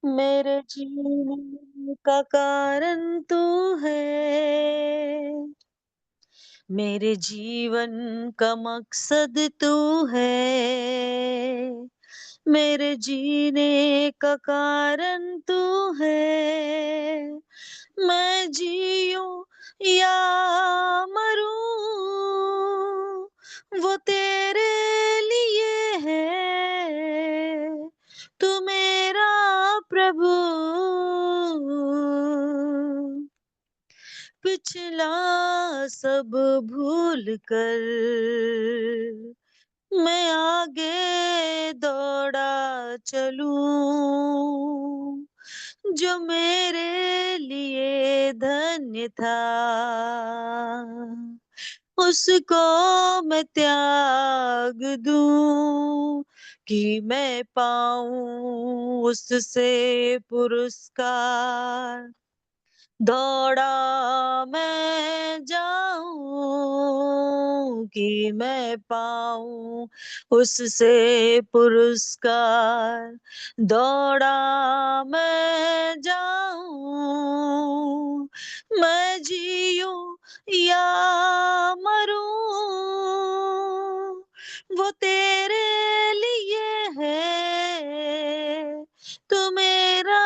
मेरे जीने का कारण तू है, मेरे जीवन का मकसद तू है, मेरे जीने का कारण तू है। मैं जीऊं या मरूं, वो तेरे लिए है, तू मेरा प्रभु। पिछला सब भूल कर मैं आगे दौड़ा चलूं, जो मेरे लिए धन्य था उसको मैं त्याग दूं, कि मैं पाऊं उससे पुरस्कार। दौड़ा मैं जाऊं कि मैं पाऊं उससे पुरस्कार। दौड़ा मैं जाऊं, मैं जीऊं या मरूं, वो तेरे लिए है, तू मेरा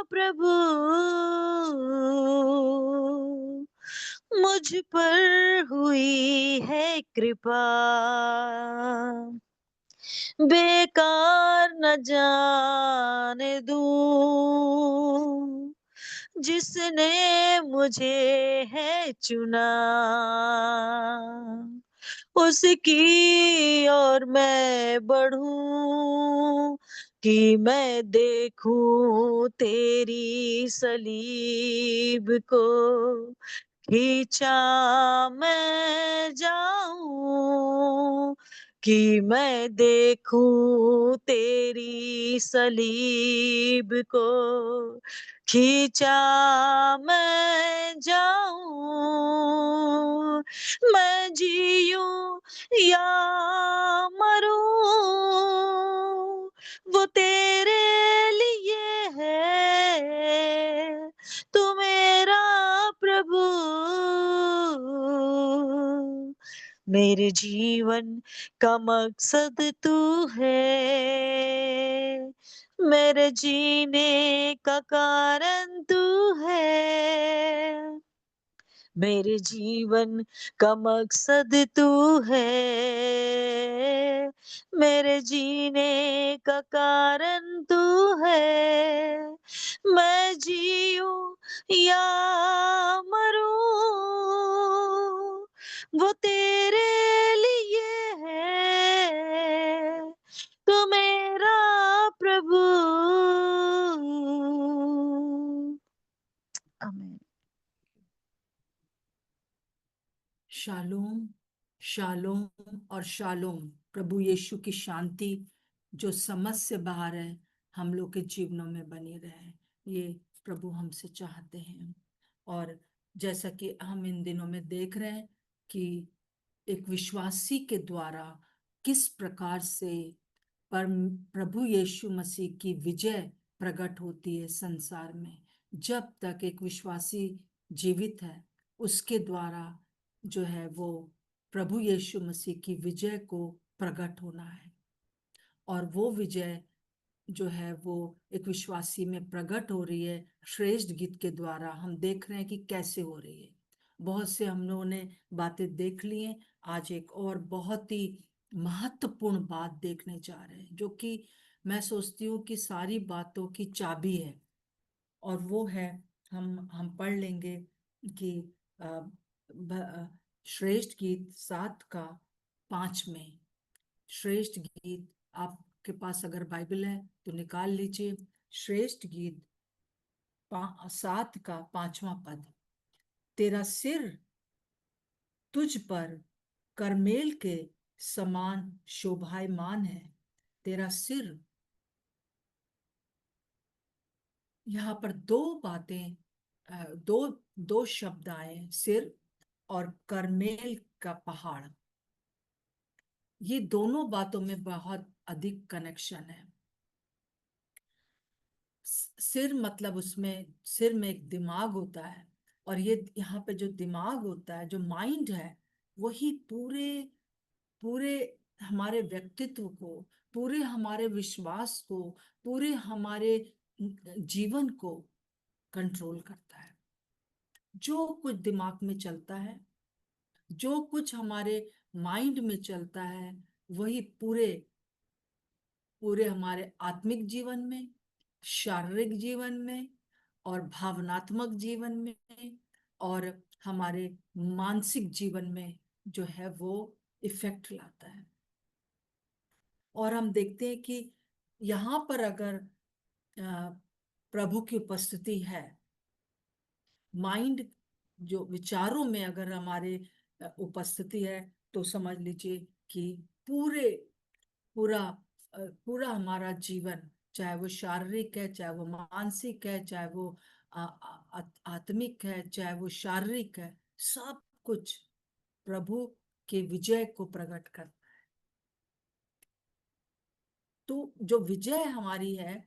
प्रभु। मुझ पर हुई है कृपा, बेकार न जाने दूं, जिसने मुझे है चुना उसकी और मैं बढ़ूं, कि मैं देखूं तेरी सलीब को। खींचा मैं जाऊं कि मैं देखूं तेरी सलीब को। खींचा मैं जाऊं, मैं जीऊं या मरूं, वो तेरे लिए है, तू मेरा प्रभु। मेरे जीवन का मकसद तू है, मेरे जीने का कारण तू है, मेरे जीवन का मकसद तू है, मेरे जीने का कारण तू है। मैं जीऊं या मरूं, वो तेरे लिए है, तू मेरा प्रभु। आमीन। शालोम, शालोम और शालोम। प्रभु यीशु की शांति जो समझ से बाहर है, हम लोग के जीवनों में बनी रहे, ये प्रभु हमसे चाहते हैं। और जैसा कि हम इन दिनों में देख रहे हैं कि एक विश्वासी के द्वारा किस प्रकार से पर प्रभु यीशु मसीह की विजय प्रकट होती है संसार में। जब तक एक विश्वासी जीवित है, उसके द्वारा जो है वो प्रभु यीशु मसीह की विजय को प्रकट होना है। और वो विजय जो है वो एक विश्वासी में प्रकट हो रही है श्रेष्ठ गीत के द्वारा। हम देख रहे हैं कि कैसे हो रही है। बहुत से हम लोगों ने बातें देख ली हैं। आज एक और बहुत ही महत्वपूर्ण बात देखने जा रहे हैं, जो कि मैं सोचती हूँ कि सारी बातों की चाबी है। और वो है, हम पढ़ लेंगे कि अ, श्रेष्ठ गीत 7 का 5 में। श्रेष्ठ गीत, आपके पास अगर बाइबल है तो निकाल लीजिए। श्रेष्ठ गीत 7 का 5वां पद। तेरा सिर तुझ पर करमेल के समान शोभायमान है। तेरा सिर, यहाँ पर दो बातें, दो दो शब्द आए, सिर और करमेल का पहाड़। ये दोनों बातों में बहुत अधिक कनेक्शन है। सिर मतलब उसमें सिर में एक दिमाग होता है, और ये यहाँ पे जो दिमाग होता है, जो माइंड है, वही पूरे पूरे हमारे व्यक्तित्व को, पूरे हमारे विश्वास को, पूरे हमारे जीवन को कंट्रोल करता है। जो कुछ दिमाग में चलता है, जो कुछ हमारे माइंड में चलता है, वही पूरे पूरे हमारे आत्मिक जीवन में, शारीरिक जीवन में, और भावनात्मक जीवन में, और हमारे मानसिक जीवन में जो है वो इफेक्ट लाता है। और हम देखते हैं कि यहाँ पर अगर प्रभु की उपस्थिति है, माइंड जो विचारों में अगर हमारे उपस्थिति है, तो समझ लीजिए कि पूरे पूरा पूरा हमारा जीवन, चाहे वो शारीरिक है, चाहे वो मानसिक है, चाहे वो आत्मिक है, चाहे वो शारीरिक है, सब कुछ प्रभु के विजय को प्रकट कर। तो जो विजय हमारी है,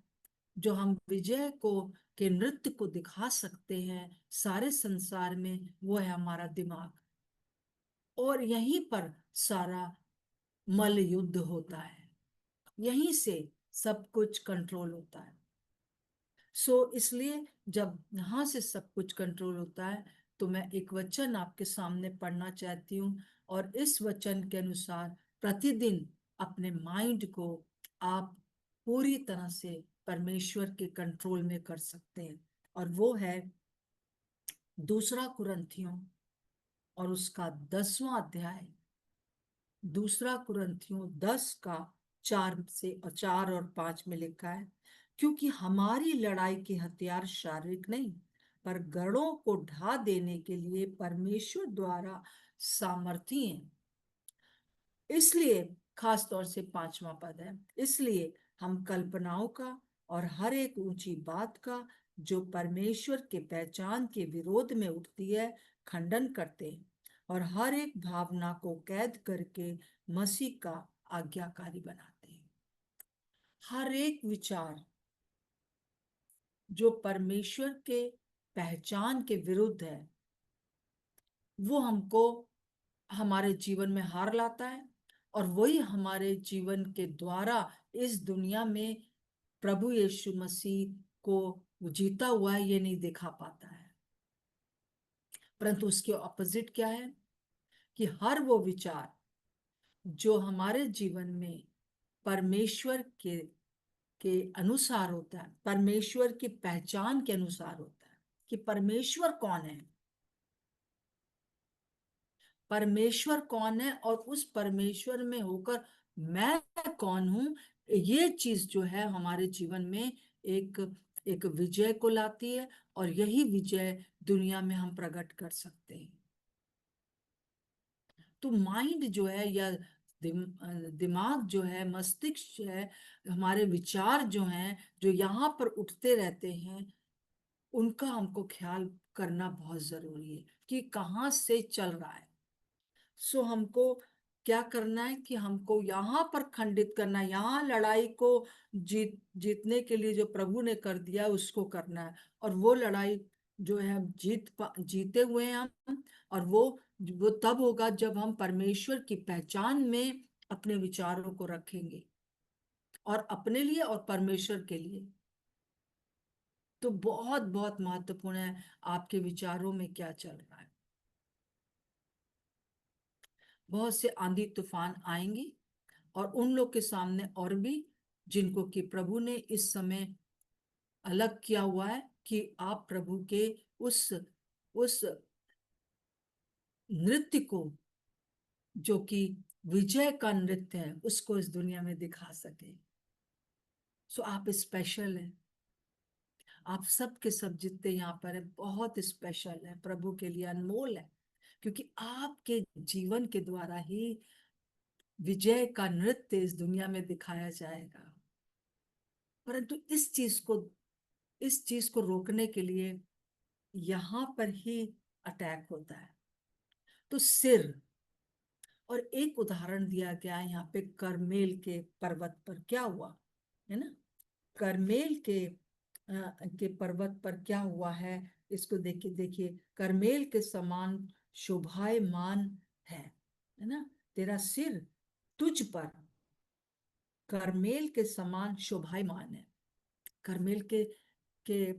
जो हम विजय को के नृत्य को दिखा सकते हैं सारे संसार में, वो है हमारा दिमाग। और यहीं पर सारा मल युद्ध होता है, यहीं से सब कुछ कंट्रोल होता है। इसलिए जब यहां से सब कुछ कंट्रोल होता है, तो मैं एक वचन आपके सामने पढ़ना चाहती हूँ, और इस वचन के अनुसार प्रतिदिन अपने माइंड को आप पूरी तरह से परमेश्वर के कंट्रोल में कर सकते हैं। और वो है दूसरा कुरिन्थियों और उसका 10वां अध्याय। दूसरा कुरिन्थियों 10 का 4 और 5 में लिखा है, क्योंकि हमारी लड़ाई के हथियार शारीरिक नहीं, पर गढ़ों को ढा देने के लिए परमेश्वर द्वारा सामर्थी हैं। इसलिए खास तौर से 5वां पद है, इसलिए हम कल्पनाओं का और हर एक ऊंची बात का जो परमेश्वर के पहचान के विरोध में उठती है, खंडन करते हैं, और हर एक भावना को कैद करके मसीह का आज्ञाकारी बनाते हैं। हर एक विचार जो परमेश्वर के पहचान के विरुद्ध है, वो हमको हमारे जीवन में हार लाता है, और वही हमारे जीवन के द्वारा इस दुनिया में प्रभु यीशु मसीह को जीता हुआ है ये नहीं दिखा पाता है। परंतु उसके ऑपोजिट क्या है, कि हर वो विचार जो हमारे जीवन में परमेश्वर के अनुसार होता है, परमेश्वर की पहचान के अनुसार होता है, कि परमेश्वर कौन है, परमेश्वर कौन है, और उस परमेश्वर में होकर मैं कौन हूं, ये चीज जो है हमारे जीवन में एक एक विजय को लाती है, और यही विजय दुनिया में हम प्रकट कर सकते हैं। तो माइंड जो है, या दिमाग जो है, मस्तिष्क है, हमारे विचार जो हैं, जो यहाँ पर उठते रहते हैं, उनका हमको ख्याल करना बहुत जरूरी है कि कहाँ से चल रहा है। हमको क्या करना है, कि हमको यहाँ पर खंडित करना है, यहाँ लड़ाई को जीतने के लिए जो प्रभु ने कर दिया उसको करना है। और वो लड़ाई जो है हम जीते हुए हैं हम। और वो तब होगा जब हम परमेश्वर की पहचान में अपने विचारों को रखेंगे, और अपने लिए और परमेश्वर के लिए। तो बहुत बहुत महत्वपूर्ण है आपके विचारों में क्या चल रहा है। बहुत से आंधी तूफान आएंगी, और उन लोग के सामने और भी जिनको कि प्रभु ने इस समय अलग किया हुआ है, कि आप प्रभु के उस नृत्य को, जो कि विजय का नृत्य है, उसको इस दुनिया में दिखा सके। आप स्पेशल हैं, आप सब के सब जितने यहाँ पर है बहुत स्पेशल है, प्रभु के लिए अनमोल है, क्योंकि आपके जीवन के द्वारा ही विजय का नृत्य इस दुनिया में दिखाया जाएगा। परंतु इस चीज को रोकने के लिए यहां पर ही अटैक होता है। तो सिर, और एक उदाहरण दिया गया है यहाँ पे, करमेल के पर्वत पर क्या हुआ है ना। करमेल के के पर्वत पर क्या हुआ है, इसको देखिए। देखिए, करमेल के समान शोभायमान है ना, तेरा सिर तुझ पर करमेल के समान शोभायमान है। करमेल के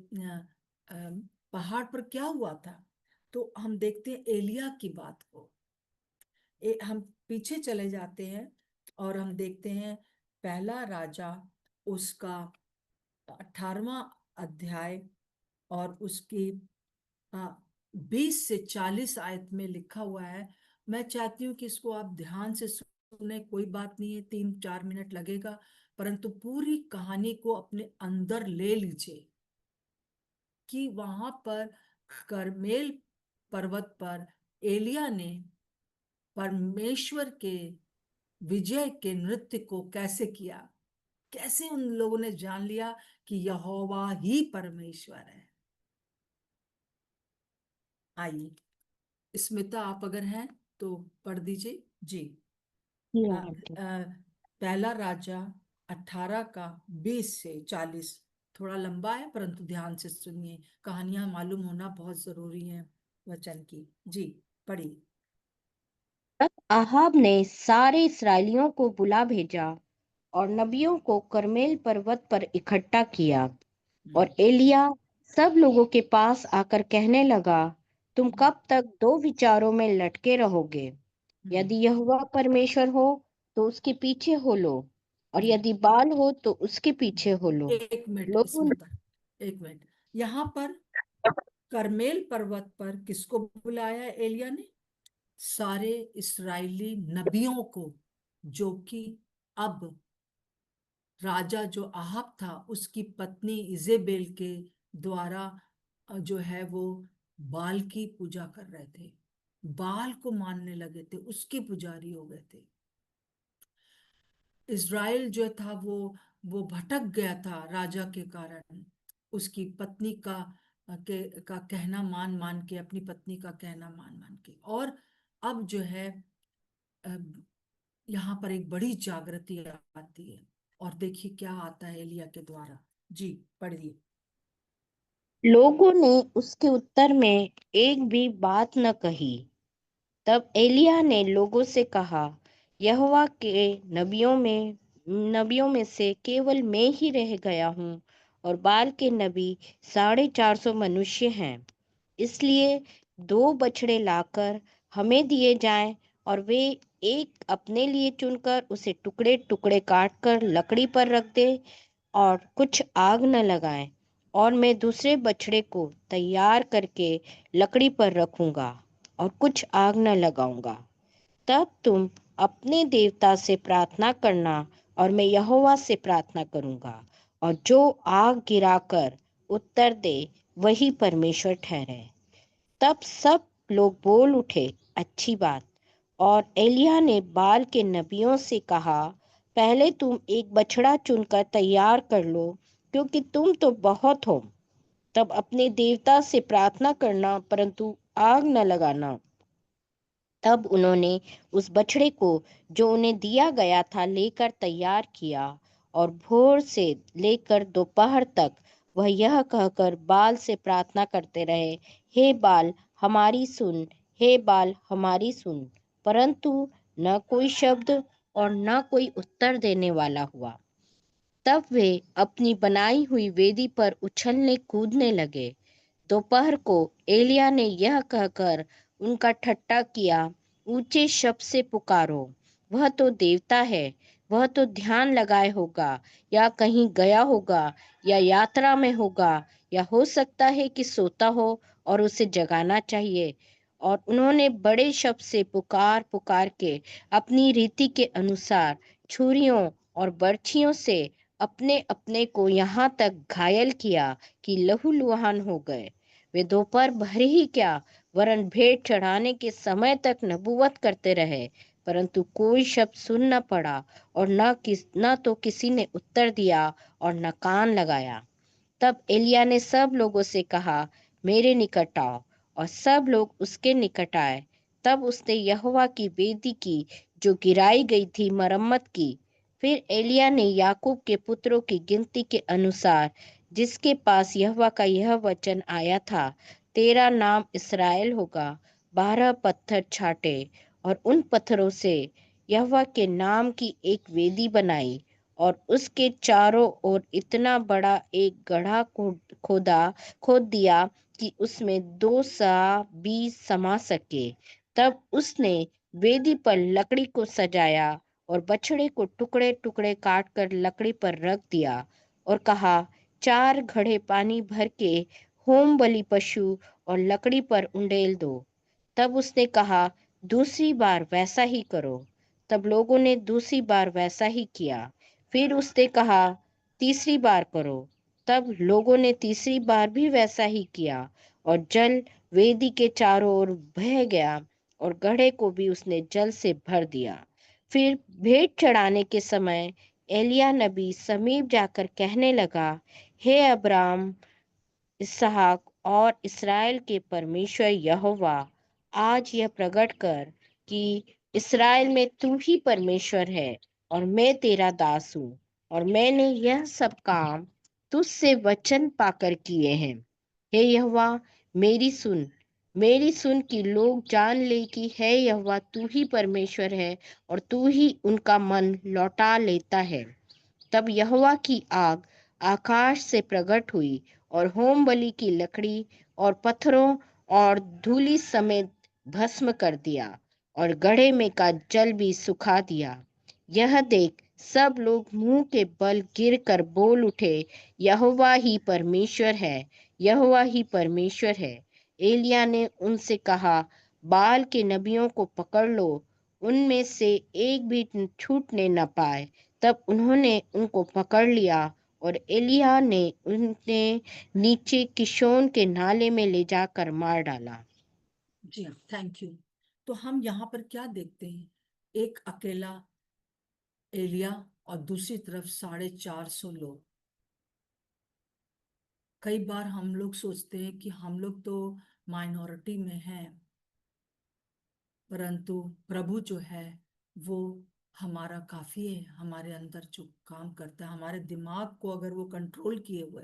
पहाड़ पर क्या हुआ था? तो हम देखते हैं एलिया की बात को। हम पीछे चले जाते हैं और हम देखते हैं पहला राजा, उसका 18वां अध्याय और उसकी 20 से 40 आयत में लिखा हुआ है। मैं चाहती हूँ कि इसको आप ध्यान से सुने, कोई बात नहीं है, 3-4 मिनट लगेगा, परंतु पूरी कहानी को अपने अंदर ले लीजिए कि वहां पर करमेल पर्वत पर एलिया ने परमेश्वर के विजय के नृत्य को कैसे किया, कैसे उन लोगों ने जान लिया कि यहोवा ही परमेश्वर है। आइए स्मिता, आप अगर हैं तो पढ़ दीजिए जी। जी अ, आंटी। पहला राजा 18 का 20 से 40, थोड़ा लंबा है परंतु ध्यान से सुनिए, कहानियां मालूम होना बहुत जरूरी है वचन की। जी पढ़िए। तब आहाब ने सारे इस्राएलियों को बुला भेजा और नबियों को करमेल पर्वत पर इकट्ठा किया। हम्म, और एलिया सब लोगों के पास आकर कहने लगा, तुम हम्म, कब तक दो विचारों में लटके रहोगे? हम्म, यदि यहोवा परमेश्वर हो तो उसके पीछे हो लो, और हम्म, यदि बाल हो तो उसके पीछे हो लो। एक मिनट लोगों स्मिता, एक मिनट। यहाँ पर करमेल पर्वत पर किसको बुलाया है एलिया ने? सारे इस्राएली नबियों को, जो कि अब राजा जो आहाब था उसकी पत्नी इजेबेल के द्वारा जो है वो बाल की पूजा कर रहे थे, बाल को मानने लगे थे, उसके पुजारी हो गए थे। इज़राइल जो था वो भटक गया था राजा के कारण, उसकी पत्नी का कहना मान मान के, अपनी पत्नी का कहना मान मान के। और अब जो है अ, यहाँ पर एक बड़ी जागृति आती है, और देखिए क्या आता है एलिया के द्वारा। जी पढ़िए। लोगों ने उसके उत्तर में एक भी बात न कही। तब एलिय्याह ने लोगों से कहा, यहोवा के नबियों में से केवल मैं ही रह गया हूँ, और बाल के नबी 450 मनुष्य हैं। इसलिए 2 बछड़े लाकर हमें दिए जाएं, और वे एक अपने लिए चुनकर उसे टुकड़े टुकड़े काटकर लकड़ी पर रख दे, और कुछ आग न लगाएं, और मैं दूसरे बछड़े को तैयार करके लकड़ी पर रखूंगा और कुछ आग न लगाऊंगा। तब तुम अपने देवता से प्रार्थना करना, और मैं यहोवा से प्रार्थना करूंगा, और जो आग गिराकर उत्तर दे वही परमेश्वर ठहरे। तब सब लोग बोल उठे, अच्छी बात। और एलिय्याह ने बाल के नबियों से कहा, पहले तुम एक बछड़ा चुनकर तैयार कर लो, क्योंकि तुम तो बहुत हो। तब अपने देवता से प्रार्थना करना, परंतु आग न लगाना। तब उन्होंने उस बछड़े को जो उन्हें दिया गया था लेकर तैयार किया, और भोर से लेकर दोपहर तक वह यह कहकर बाल से प्रार्थना करते रहे, हे बाल हमारी सुन, हे बाल हमारी सुन। परंतु न कोई शब्द और न कोई उत्तर देने वाला हुआ। तब वे अपनी बनाई हुई वेदी पर उछलने कूदने लगे। दोपहर को एलिया ने यह कहकर उनका ठट्ठा किया, ऊंचे शब्द से पुकारो, वह तो देवता है, वह तो ध्यान लगाए होगा, या कहीं गया होगा, या यात्रा में होगा, या हो सकता है कि सोता हो और उसे जगाना चाहिए। और उन्होंने बड़े शब्द से पुकार पुकार के अपनी रीति के अनुसार छुरियों और बर्छियों से अपने अपने को यहाँ तक घायल किया कि लहूलुहान हो गए। वे दोपहर भर ही क्या, वरन भेंट चढ़ाने के समय तक नबूवत करते रहे, परंतु कोई शब्द सुन न पड़ा, और न तो किसी ने उत्तर दिया और न कान लगाया। तब एलिय्याह ने सब लोगों से कहा, मेरे निकट आओ। और सब लोग उसके निकट आए। तब उसने यहोवा की वेदी की जो गिराई गई थी मरम्मत की। फिर एलिय्याह ने याकूब के पुत्रों की गिनती के अनुसार जिसके पास यहोवा का यह वचन आया था, तेरा नाम इस्राएल होगा। 12 पत्थर छाटे और उन पत्थरों से यहोवा के नाम की एक वेदी बनाई और उसके चारों ओर इतना बड़ा एक गड्ढा खोद दिया कि उसमें 2 सा बीज समा सके। तब उसने वेदी पर लकड़ी को सजाया और बछड़े को टुकड़े टुकड़े काट कर लकड़ी पर रख दिया और कहा, 4 घड़े पानी भर के होम बलि पशु और लकड़ी पर उंडेल दो। तब उसने कहा, दूसरी बार वैसा ही करो। तब लोगों ने दूसरी बार वैसा ही किया। फिर उसने कहा, तीसरी बार करो। तब लोगों ने तीसरी बार भी वैसा ही किया और जल वेदी के चारों ओर बह गया और गड्ढे को भी उसने जल से भर दिया। फिर भेंट चढ़ाने के समय एलिय्याह नबी समीप जाकर कहने लगा, हे अब्राहम, इसहाक और इस्राएल के परमेश्वर यहोवा, आज यह प्रकट कर कि इस्राएल में तू ही परमेश्वर है और मैं तेरा दास हूँ और मैंने यह सब काम तुझसे वचन पाकर किए हैं। हे यहोवा, मेरी सुन कि लोग जान ले कि हे यहोवा तू ही परमेश्वर है और तू ही उनका मन लौटा लेता है। तब यहोवा की आग आकाश से प्रकट हुई और होम बलि की लकड़ी और पत्थरों और धूलि समेत भस्म कर दिया और गड्ढे में का जल भी सुखा दिया। यह देख सब लोग मुंह के बल गिरकर बोल उठे, यहोवा ही परमेश्वर है, यहोवा ही परमेश्वर है। एलिय्याह ने उनसे कहा, बाल के नबियों को पकड़ लो, उनमें से एक भी छूटने न पाए। तब उन्होंने उनको पकड़ लिया और एलिय्याह ने उन्हें नीचे किशोन के नाले में ले जाकर मार डाला। जी हाँ, थैंक यू। तो हम यहाँ पर क्या देखते हैं? एक अकेला एलिय्याह और दूसरी तरफ 450 लोग। कई बार हम लोग सोचते हैं कि हम लोग तो माइनॉरिटी में हैं, परंतु प्रभु जो है वो हमारा काफी है। हमारे अंदर जो काम करता है, हमारे दिमाग को अगर वो कंट्रोल किए हुए,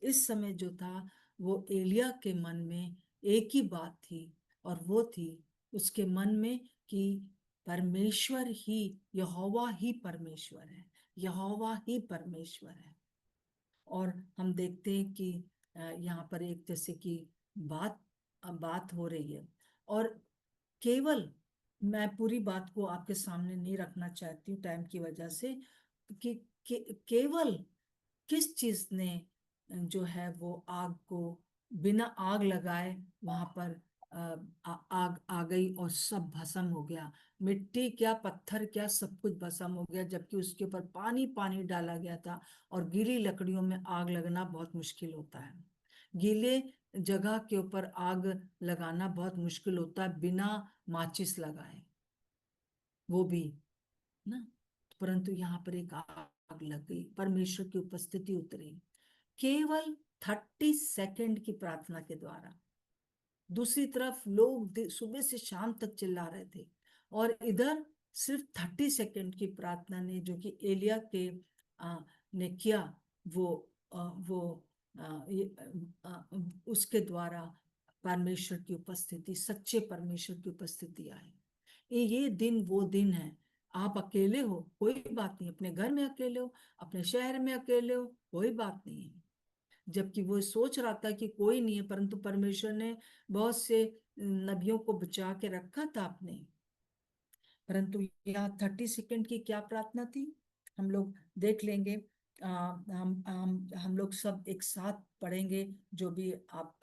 इस समय जो था वो एलिय्याह के मन में एक ही बात थी, और वो थी उसके मन में कि परमेश्वर ही, यहोवा ही परमेश्वर है, यहोवा ही परमेश्वर है। और हम देखते हैं कि यहाँ पर एक जैसे कि बात हो रही है, और केवल, मैं पूरी बात को आपके सामने नहीं रखना चाहती हूँ टाइम की वजह से, कि केवल किस चीज ने जो है वो आग को बिना आग लगाए वहां पर आग आ गई और सब भस्म हो गया। मिट्टी क्या, पत्थर क्या, सब कुछ भस्म हो गया, जबकि उसके ऊपर पानी पानी डाला गया था। और गीली लकड़ियों में आग लगना बहुत मुश्किल होता है। गीले जगह के ऊपर आग लगाना बहुत मुश्किल होता है बिना माचिस लगाए, वो भी ना। परंतु यहाँ पर एक आग लग गई, परमेश्वर की उपस्थिति उतरी केवल 30 सेकंड की प्रार्थना के द्वारा। दूसरी तरफ लोग सुबह से शाम तक चिल्ला रहे थे, और इधर सिर्फ 30 सेकंड की प्रार्थना ने, जो कि एलिय्याह के ने किया, वो उसके द्वारा परमेश्वर की उपस्थिति, सच्चे परमेश्वर की उपस्थिति आई। ये दिन वो दिन है। आप अकेले हो कोई बात नहीं, अपने घर में अकेले हो, अपने शहर में अकेले हो, कोई बात नहीं है। जबकि वो सोच रहा था कि कोई नहीं है, परंतु परमेश्वर ने बहुत से नबियों को बचा के रखा था आपने। परंतु यहाँ 30 सेकंड की क्या प्रार्थना थी, हम लोग देख लेंगे। हम लोग सब एक साथ पढ़ेंगे, जो भी आप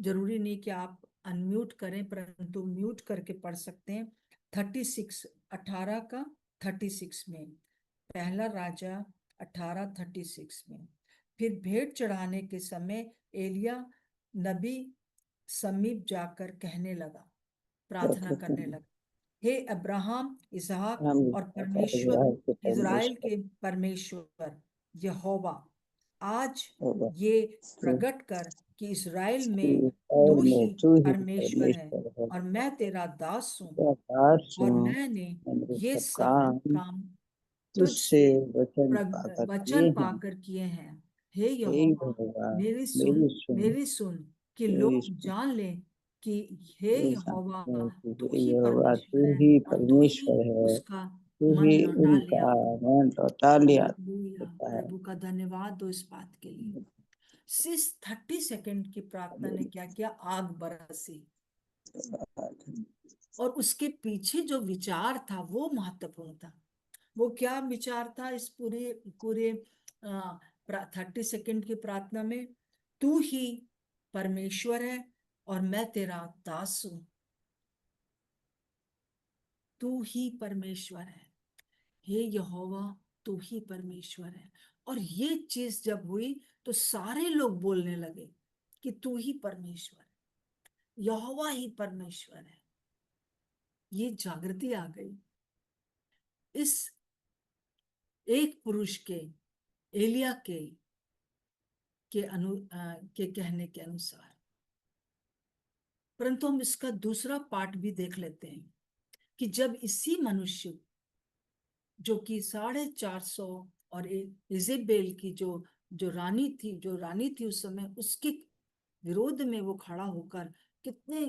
जरूरी नहीं कि आप अनम्यूट करें, परंतु म्यूट करके पढ़ सकते हैं। 36, 18 का 36 में, पहला राजा 18:36 में। फिर भेंट चढ़ाने के समय एलिय्याह नबी समीप जाकर कहने लगा, प्रार्थना करने लगा, हे अब्राहम, इसहाक हम और परमेश्वर, इज़राइल के इज़राइल परमेश्वर के परमेश्वर यहोवा, आज होगा ये कि प्रकट कर कि इज़राइल में इस्राएल तू में ही तू ही परमेश्वर है परमेश्वर है। और मैं तेरा दास हूँ, तेरा दास और हूँ, मैंने मैंने ये सब सब काम काम तुझसे तुझसे वचन पाकर किए वचन हैं। पाकर किए हैं। हे हे यहोवा यहोवा मेरी सुन मेरी सुन मेरी सुन कि मेरी लोग सुन जान लें कि हे ये यहोवा जानते कि तू हे ही यहोवा परमेश्वर तू है ही और तू ही परमेश्वर है, उसका तू मन ही लौटा ले उनका आपको। मन लौटा लिया हालेलुया, देता है। प्रभु का धन्यवाद दो इस बात के लिए। सिर्फ 30 सेकंड की प्रार्थना ने क्या किया, आग बरसी। और उसके पीछे जो विचार था वो महत्वपूर्ण था। वो क्या विचार था इस पूरे पूरे 30 सेकंड की प्रार्थना में? तू ही परमेश्वर है और मैं तेरा दास हूं। तू ही परमेश्वर है, हे यहोवा तू ही परमेश्वर है। और ये चीज जब हुई तो सारे लोग बोलने लगे कि तू ही परमेश्वर है, यहोवा ही परमेश्वर है। ये जागृति आ गई इस एक पुरुष के, एलिया के कहने के अनुसार। परंतु हम इसका दूसरा पार्ट भी देख लेते हैं कि जब इसी मनुष्य जो कि 450 और इजेबेल की जो रानी थी उस समय, उसके विरोध में वो खड़ा होकर कितने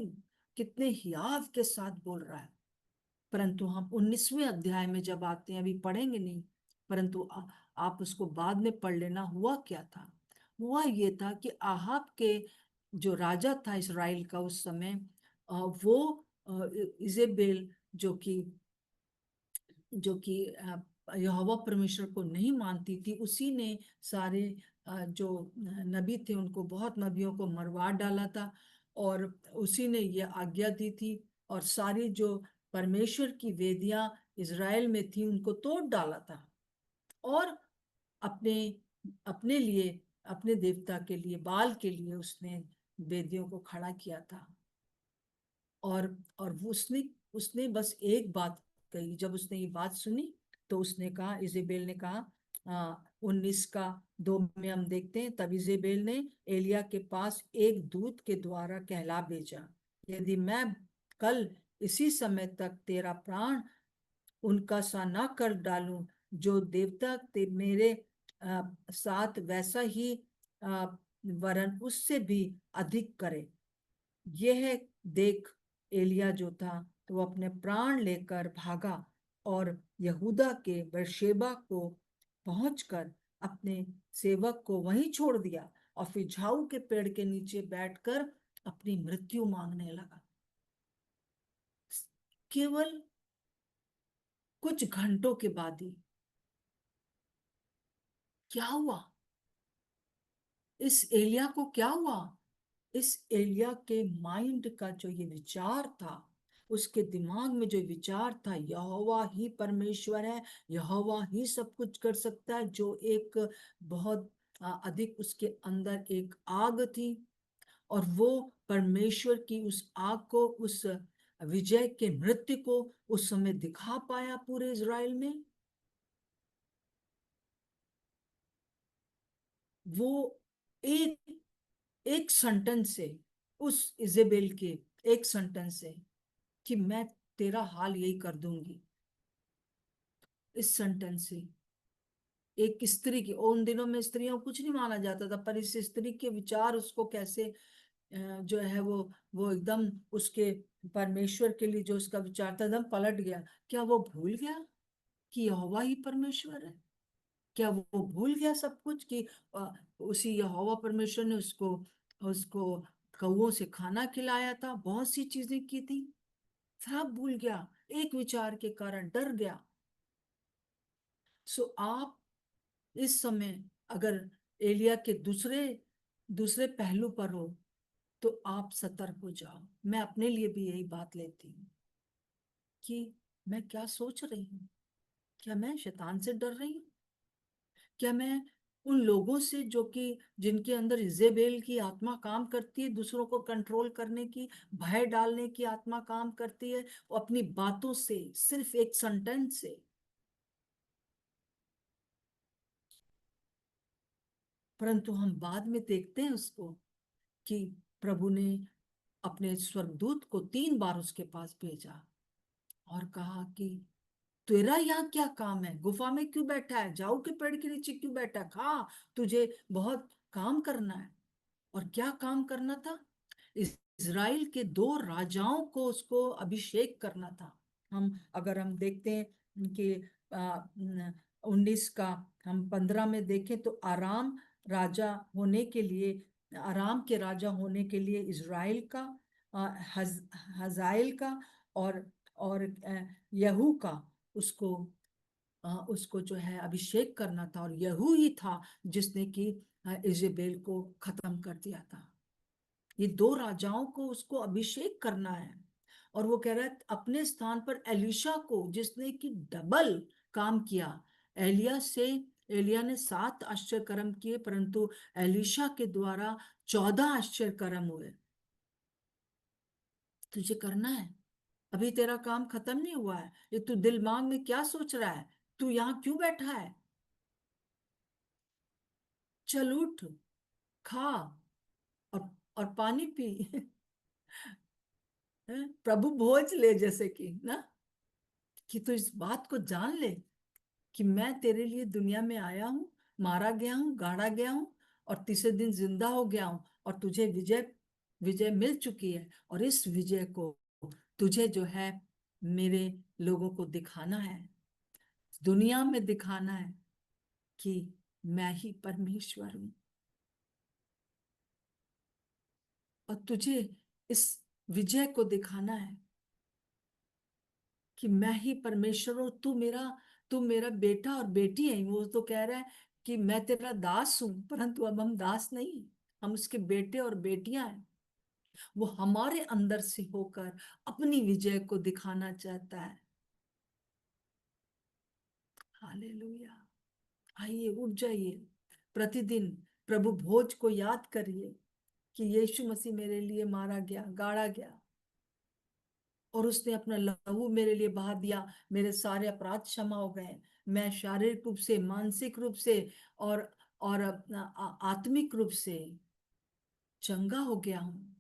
कितने हियाव के साथ बोल रहा है। परंतु हम 19वें अध्याय में जब आते हैं, अभी पढ़ेंगे नहीं, परंतु आप उसको बाद में पढ़ लेना। हुआ क्या था? हुआ ये था कि आहाब के जो राजा था इस्राएल का उस समय, वो इजेबेल जो कि यहोवा परमेश्वर को नहीं मानती थी, उसी ने सारे जो नबी थे उनको, बहुत नबियों को मरवा डाला था। और उसी ने ये आज्ञा दी थी और सारी जो परमेश्वर की वेदियां इज़राइल में थी उनको तोड़ डाला था। और अपने अपने लिए, अपने देवता के लिए, बाल के लिए उसने वेदियों को खड़ा किया था। और वो उसने उसने बस एक बात कही। जब उसने ये बात सुनी तो उसने कहा, इजेबेल ने कहा, 19 का 2 में हम देखते हैं, तब इजेबेल ने एलिया के पास एक दूत के द्वारा कहला भेजा, यदि मैं कल इसी समय तक तेरा प्राण उनका सा ना कर डालूं, जो देवता ते मेरे साथ वैसा ही वरन उससे भी अधिक करे। यह देख एलिया जो था तो वो अपने प्राण लेकर भागा और यहूदा के बेरशेबा को पहुंचकर अपने सेवक को वहीं छोड़ दिया और फिर झाऊ के पेड़ के नीचे बैठकर अपनी मृत्यु मांगने लगा। केवल कुछ घंटों के बाद ही क्या हुआ? इस एलिया को क्या हुआ? इस एलिया के माइंड का जो ये विचार था, उसके दिमाग में जो विचार था, यहोवा ही परमेश्वर है, यहोवा ही सब कुछ कर सकता है, जो एक बहुत अधिक उसके अंदर एक आग थी। और वो परमेश्वर की उस आग को, उस विजय के नृत्य को उस समय दिखा पाया पूरे इज़राइल में। वो एक एक सेंटेंस से, उस इजेबेल के एक सेंटेंस से, कि मैं तेरा हाल यही कर दूंगी, इस सेंटेंस से एक स्त्री की, उन दिनों में स्त्रियों को कुछ नहीं माना जाता था, पर इस स्त्री के विचार उसको कैसे जो है वो एकदम उसके परमेश्वर के लिए जो उसका विचार था एकदम पलट गया। क्या वो भूल गया कि यहोवा ही परमेश्वर है? क्या वो भूल गया सब कुछ कि उसी यहोवा परमेश्वर ने उसको उसको कौओं से खाना खिलाया था, बहुत सी चीजें की थी? सब भूल गया, एक विचार के कारण डर गया। सो आप इस समय अगर एलिया के दूसरे दूसरे पहलू पर हो तो आप सतर्क हो जाओ। मैं अपने लिए भी यही बात लेती हूँ कि मैं क्या सोच रही हूँ। क्या मैं शैतान से डर रही हूँ? क्या मैं उन लोगों से जो कि जिनके अंदर इजेबेल की आत्मा काम करती है, दूसरों को कंट्रोल करने की, भय डालने की आत्मा काम करती है, वो अपनी बातों से, सिर्फ एक सेंटेंस से। परंतु हम बाद में देखते हैं उसको कि प्रभु ने अपने स्वर्गदूत को 3 बार उसके पास भेजा और कहा कि तेरा यहाँ क्या काम है? गुफा में क्यों बैठा है? जाऊ के पेड़ के नीचे क्यों बैठा? खा, तुझे बहुत काम करना है। और क्या काम करना था? इज़राइल के 2 राजाओं को उसको अभिषेक करना था। अगर हम देखते हैं कि 19 का, हम 15 में देखें तो आराम राजा होने के लिए, आराम के राजा होने के लिए इज़राइल का, हजाएल का और यहू का, उसको उसको जो है अभिषेक करना था। और यहू ही था जिसने कि इजेबेल को खत्म कर दिया था। ये 2 राजाओं को उसको अभिषेक करना है। और वो कह रहा है अपने स्थान पर एलीशा को, जिसने कि डबल काम किया। एलिया ने 7 आश्चर्य कर्म किए, परंतु एलीशा के द्वारा 14 आश्चर्य कर्म हुए। तुझे करना है, अभी तेरा काम खत्म नहीं हुआ है। ये तू दिमाग में क्या सोच रहा है? तू यहाँ क्यों बैठा है? चल उठ, खा और पानी पी। प्रभु भोज ले, जैसे कि ना, कि तू इस बात को जान ले कि मैं तेरे लिए दुनिया में आया हूँ, मारा गया हूँ, गाड़ा गया हूँ, और तीसरे दिन जिंदा हो गया हूँ, और तुझे विजय विजय मिल चुकी है। और इस विजय को तुझे जो है मेरे लोगों को दिखाना है, दुनिया में दिखाना है कि मैं ही परमेश्वर हूँ। और तुझे इस विजय को दिखाना है कि मैं ही परमेश्वर हूँ। तू मेरा बेटा और बेटी है। वो तो कह रहा है कि मैं तेरा दास हूं, परंतु अब हम दास नहीं, हम उसके बेटे और बेटियां हैं। वो हमारे अंदर से होकर अपनी विजय को दिखाना चाहता है। हालेलुया। आइए, उठ जाइए, प्रतिदिन प्रभु भोज को याद करिए कि यीशु मसीह मेरे लिए मारा गया, गाड़ा गया, और उसने अपना लहू मेरे लिए बहा दिया। मेरे सारे अपराध क्षमा हो गए। मैं शारीरिक रूप से, मानसिक रूप से और आत्मिक रूप से चंगा हो गया हूं।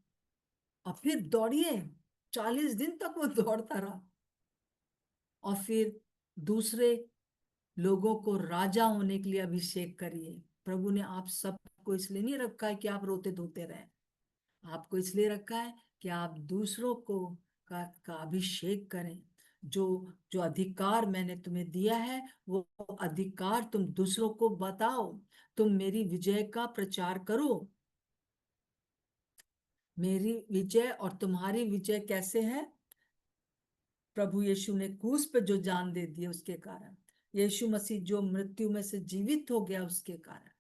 और फिर दौड़िए, 40 दिन तक वो दौड़ता रहा। और फिर दूसरे लोगों को राजा होने के लिए अभिषेक करिए। प्रभु ने आप सबको इसलिए नहीं रखा है कि आप रोते धोते रहे, आपको इसलिए रखा है कि आप दूसरों को का अभिषेक करें। जो जो अधिकार मैंने तुम्हें दिया है, वो अधिकार तुम दूसरों को बताओ। तुम मेरी विजय का प्रचार करो। मेरी विजय और तुम्हारी विजय कैसे है? प्रभु यीशु ने क्रूस पे जो जान दे दी उसके कारण, यीशु मसीह जो मृत्यु में से जीवित हो गया उसके कारण,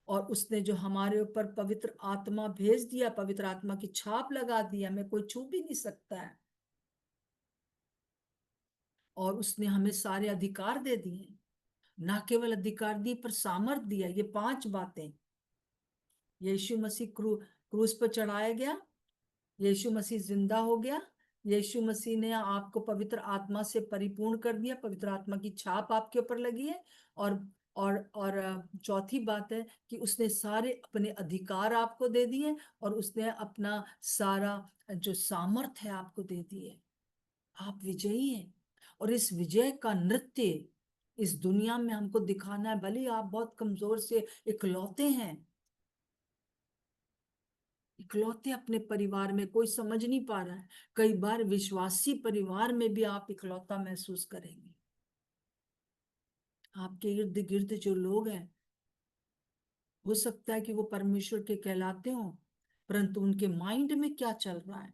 और उसने जो हमारे ऊपर पवित्र आत्मा भेज दिया, पवित्र आत्मा की छाप लगा दी, हमें कोई छू भी नहीं सकता है। और उसने हमें सारे अधिकार दे दिए, ना केवल अधिकार दिए पर सामर्थ दिया। ये 5 बातें। यीशु मसीह क्रूस पर चढ़ाया गया, यीशु मसीह जिंदा हो गया, यीशु मसीह ने आपको पवित्र आत्मा से परिपूर्ण कर दिया, पवित्र आत्मा की छाप आपके ऊपर लगी है। और चौथी बात है कि उसने सारे अपने अधिकार आपको दे दिए, और उसने अपना सारा जो सामर्थ है आपको दे दिए। आप विजयी हैं। और इस विजय का नृत्य इस दुनिया में हमको दिखाना है। भले आप बहुत कमजोर से इकलौते हैं, इकलौते अपने परिवार में, कोई समझ नहीं पा रहा है। कई बार विश्वासी परिवार में भी आप इकलौता महसूस करेंगे। आपके इर्द गिर्द जो लोग हैं, हो सकता है कि वो परमेश्वर के कहलाते हो, परंतु उनके माइंड में क्या चल रहा है।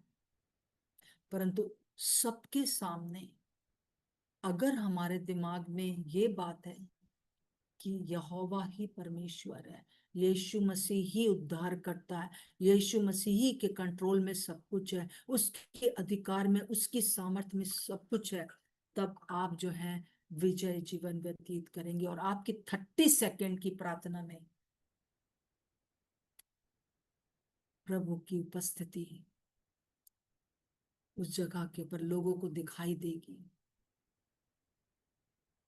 परंतु सबके सामने अगर हमारे दिमाग में ये बात है कि यहोवा ही परमेश्वर है, यीशु मसीह ही उद्धार करता है, यीशु मसीह ही के कंट्रोल में सब कुछ है, उसके अधिकार में, उसकी सामर्थ्य में सब कुछ है, तब आप जो है विजय जीवन व्यतीत करेंगे। और आपकी 30 सेकंड की प्रार्थना में प्रभु की उपस्थिति उस जगह के ऊपर लोगों को दिखाई देगी।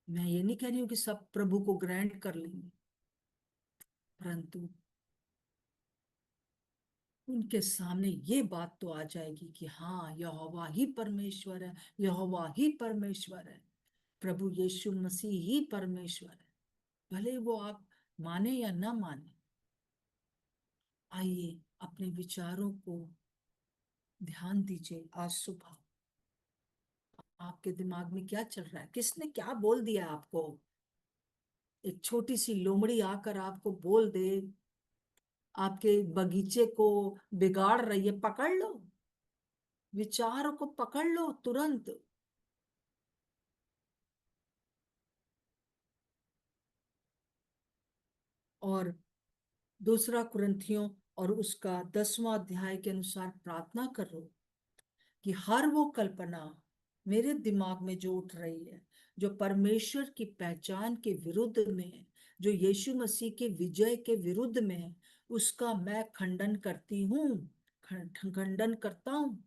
मैं ये नहीं कह रही हूँ कि सब प्रभु को ग्रैंड कर लेंगे, परंतु उनके सामने ये बात तो आ जाएगी कि हाँ, यहोवा ही परमेश्वर है, यहोवा ही परमेश्वर है। प्रभु यीशु मसीह ही परमेश्वर है, भले वो आप माने या ना माने। आइए अपने विचारों को ध्यान दीजिए। आज सुबह आपके दिमाग में क्या चल रहा है? किसने क्या बोल दिया आपको? एक छोटी सी लोमड़ी आकर आपको बोल दे आपके बगीचे को बिगाड़ रही है, पकड़ लो, विचार को पकड़ लो तुरंत। और दूसरा कुरिन्थियों और उसका 10वां अध्याय के अनुसार प्रार्थना करो कि हर वो कल्पना मेरे दिमाग में जो उठ रही है, जो परमेश्वर की पहचान के विरुद्ध में है, जो यीशु मसीह के विजय के विरुद्ध में है, उसका मैं खंडन करती हूँ, खंडन करता हूँ।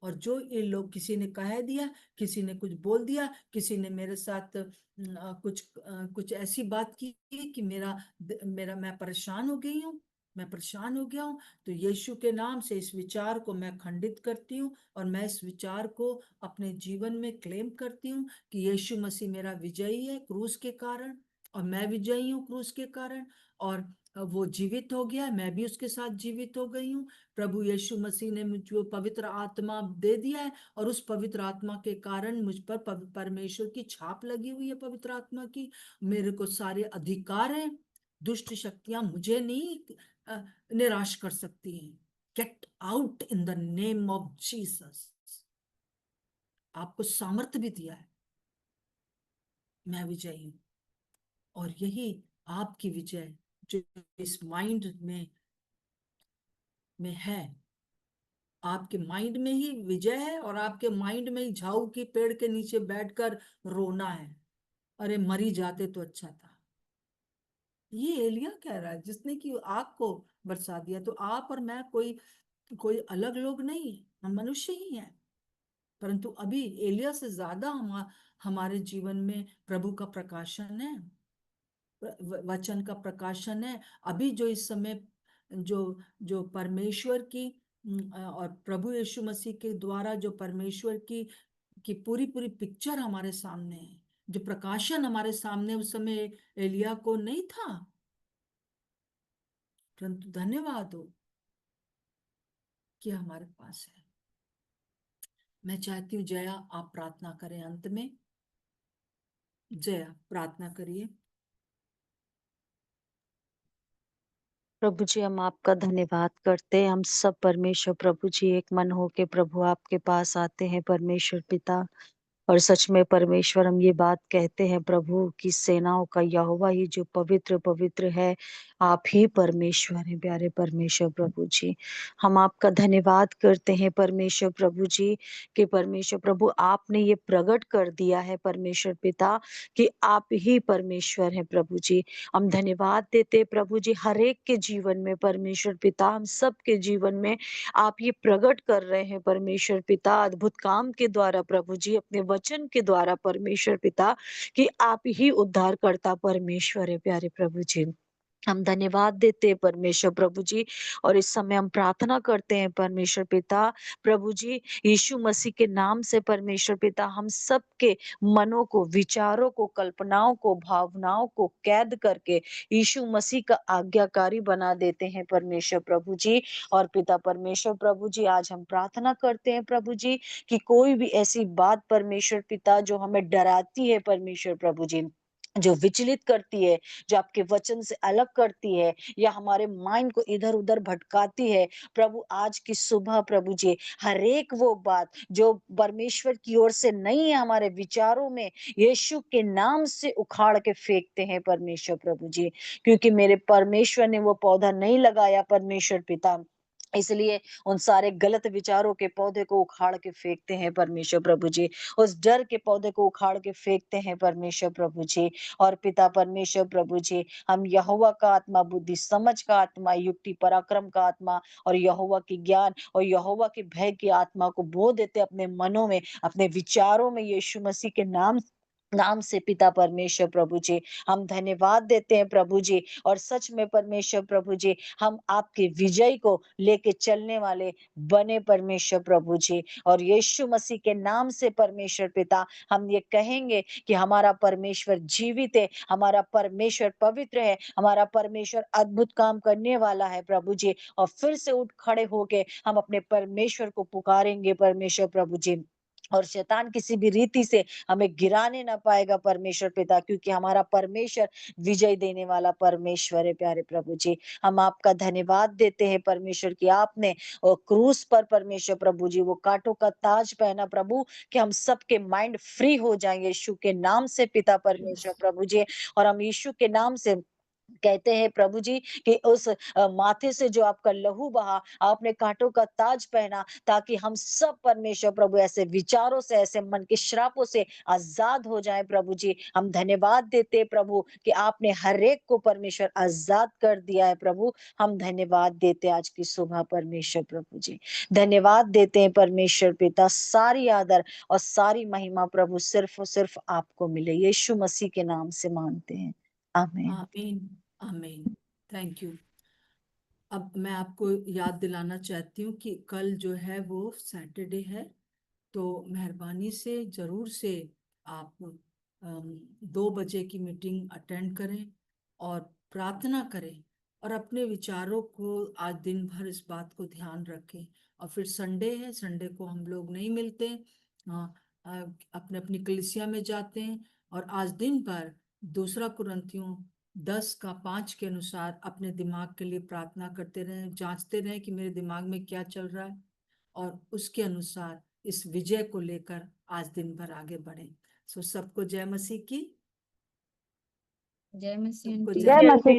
और जो ये लोग, किसी ने कह दिया, किसी ने कुछ बोल दिया, किसी ने मेरे साथ कुछ ऐसी बात की कि मेरा मैं परेशान हो गई हूँ, मैं परेशान हो गया हूँ, तो यीशु के नाम से इस विचार को मैं खंडित करती हूँ और मैं इस विचार को अपने जीवन में क्लेम करती हूँ कि यीशु मसीह मेरा विजयी है क्रूस के कारण, और मैं विजयी हूँ क्रूस के कारण। और वो जीवित हो गया, मैं भी उसके साथ जीवित हो गई हूँ। प्रभु यीशु मसीह ने मुझको पवित्र आत्मा दे दिया है, और उस पवित्र आत्मा के कारण मुझ पर परमेश्वर की छाप लगी हुई है, पवित्र आत्मा की। मेरे को सारे अधिकार हैं, दुष्ट शक्तियां मुझे नहीं निराश कर सकती हैं। Get out in the name of Jesus. आपको सामर्थ्य भी दिया है। मैं विजयी हूं, और यही आपकी विजय जो इस माइंड में है, आपके माइंड में ही विजय है, और आपके माइंड में ही झाऊ की पेड़ के नीचे बैठकर रोना है, अरे मरी जाते तो अच्छा था। ये एलिया कह रहा है, जिसने कि आग को बरसा दिया। तो आप और मैं कोई कोई अलग लोग नहीं, हम मनुष्य ही हैं। परंतु अभी एलिया से ज्यादा हमारे जीवन में प्रभु का प्रकाशन है, वचन का प्रकाशन है। अभी जो इस समय जो जो परमेश्वर की और प्रभु यीशु मसीह के द्वारा जो परमेश्वर की पूरी पूरी पिक्चर हमारे सामने है, जो प्रकाशन हमारे सामने उस समय एलिया को नहीं था। परंतु धन्यवाद हो कि हमारे पास है। मैं चाहती हूँ जया आप प्रार्थना करें अंत में। जया प्रार्थना करिए। प्रभु जी, हम आपका धन्यवाद करते हैं। हम सब परमेश्वर प्रभु जी एक मन होके प्रभु आपके पास आते हैं परमेश्वर पिता। और सच में परमेश्वर, हम ये बात कहते हैं प्रभु कि सेनाओं का यहोवा ही जो पवित्र पवित्र है, आप ही परमेश्वर हैं प्यारे परमेश्वर प्रभु जी। हम आपका धन्यवाद करते हैं परमेश्वर प्रभु जी कि परमेश्वर प्रभु आपने ये प्रकट कर दिया है परमेश्वर पिता कि आप ही परमेश्वर हैं प्रभु जी। हम धन्यवाद देते हैं प्रभु जी हर एक के जीवन में परमेश्वर पिता, हम सब के जीवन में आप ये प्रकट कर रहे हैं परमेश्वर पिता अद्भुत काम के द्वारा प्रभु जी, अपने वचन के द्वारा परमेश्वर पिता कि आप ही उद्धारकर्ता परमेश्वर है प्यारे प्रभु जी। हम धन्यवाद देते हैं परमेश्वर प्रभु जी। और इस समय हम प्रार्थना करते हैं परमेश्वर पिता प्रभु जी, यीशु मसीह के नाम से परमेश्वर पिता हम सबके मनों को, विचारों को, कल्पनाओं को, भावनाओं को कैद करके यीशु मसीह का आज्ञाकारी बना देते हैं परमेश्वर प्रभु जी। और पिता परमेश्वर प्रभु जी, आज हम प्रार्थना करते हैं प्रभु जी कि कोई भी ऐसी बात परमेश्वर पिता जो हमें डराती है परमेश्वर प्रभु जी, जो विचलित करती है, जो आपके वचन से अलग करती है, या हमारे माइंड को इधर उधर भटकाती है प्रभु, आज की सुबह प्रभु जी हर एक वो बात जो परमेश्वर की ओर से नहीं है हमारे विचारों में, यीशु के नाम से उखाड़ के फेंकते हैं परमेश्वर प्रभु जी। क्योंकि मेरे परमेश्वर ने वो पौधा नहीं लगाया परमेश्वर पिता, इसलिए उन सारे गलत विचारों के पौधे को उखाड़ के फेंकते हैं परमेश्वर प्रभु जी। उस डर के पौधे को उखाड़ के फेंकते हैं परमेश्वर प्रभु जी। और पिता परमेश्वर प्रभु जी, हम यहोवा का आत्मा, बुद्धि समझ का आत्मा, युक्ति पराक्रम का आत्मा और यहोवा की ज्ञान और यहोवा के भय की आत्मा को बो देते अपने मनों में, अपने विचारों में, यीशु मसीह के नाम नाम से पिता परमेश्वर प्रभु जी, हम धन्यवाद देते हैं प्रभु जी। और सच में परमेश्वर प्रभु जी, हम आपकी विजय को लेके चलने वाले बने परमेश्वर प्रभु जी। और यीशु मसीह के नाम से परमेश्वर पिता, हम ये कहेंगे कि हमारा परमेश्वर जीवित है, हमारा परमेश्वर पवित्र है, हमारा परमेश्वर अद्भुत काम करने वाला है प्रभु जी। और फिर से उठ खड़े होके हम अपने परमेश्वर को पुकारेंगे परमेश्वर प्रभु जी। और शैतान किसी भी रीति से हमें गिराने ना पाएगा परमेश्वर पिता, क्योंकि हमारा परमेश्वर विजय देने वाला परमेश्वर है प्यारे प्रभु जी। हम आपका धन्यवाद देते हैं परमेश्वर की आपने क्रूस पर परमेश्वर प्रभु जी वो कांटों का ताज पहना प्रभु, कि हम सबके माइंड फ्री हो जाएंगे यीशु के नाम से पिता परमेश्वर प्रभु जी। और हम यीशु के नाम से कहते हैं प्रभु जी कि उस माथे से जो आपका लहू बहा, आपने कांटों का ताज पहना, ताकि हम सब परमेश्वर प्रभु ऐसे विचारों से, ऐसे मन के श्रापों से आजाद हो जाए प्रभु जी। हम धन्यवाद देते हैं प्रभु कि आपने हर एक को परमेश्वर आजाद कर दिया है प्रभु। हम धन्यवाद देते हैं आज की सुबह परमेश्वर प्रभु जी। धन्यवाद देते हैं परमेश्वर पिता। सारी आदर और सारी महिमा प्रभु सिर्फ और सिर्फ आपको मिले, यीशु मसीह के नाम से मांगते हैं, आमीन। आमीन आमीन। Thank you. अब मैं आपको याद दिलाना चाहती हूँ कि कल जो है वो सैटरडे है, तो मेहरबानी से जरूर से आप 2 बजे की मीटिंग अटेंड करें और प्रार्थना करें और अपने विचारों को आज दिन भर इस बात को ध्यान रखें। और फिर संडे है, संडे को हम लोग नहीं मिलते, अपने अपनी कलीसिया में जाते हैं। और आज दिन भर 2 कुरिन्थियों 10:5 के अनुसार अपने दिमाग के लिए प्रार्थना करते रहें, जांचते रहें कि मेरे दिमाग में क्या चल रहा है, और उसके अनुसार इस विजय को लेकर आज दिन भर आगे बढ़ें। सबको जय मसीह की। जय मसीह सबको आंटी। जय मसीह।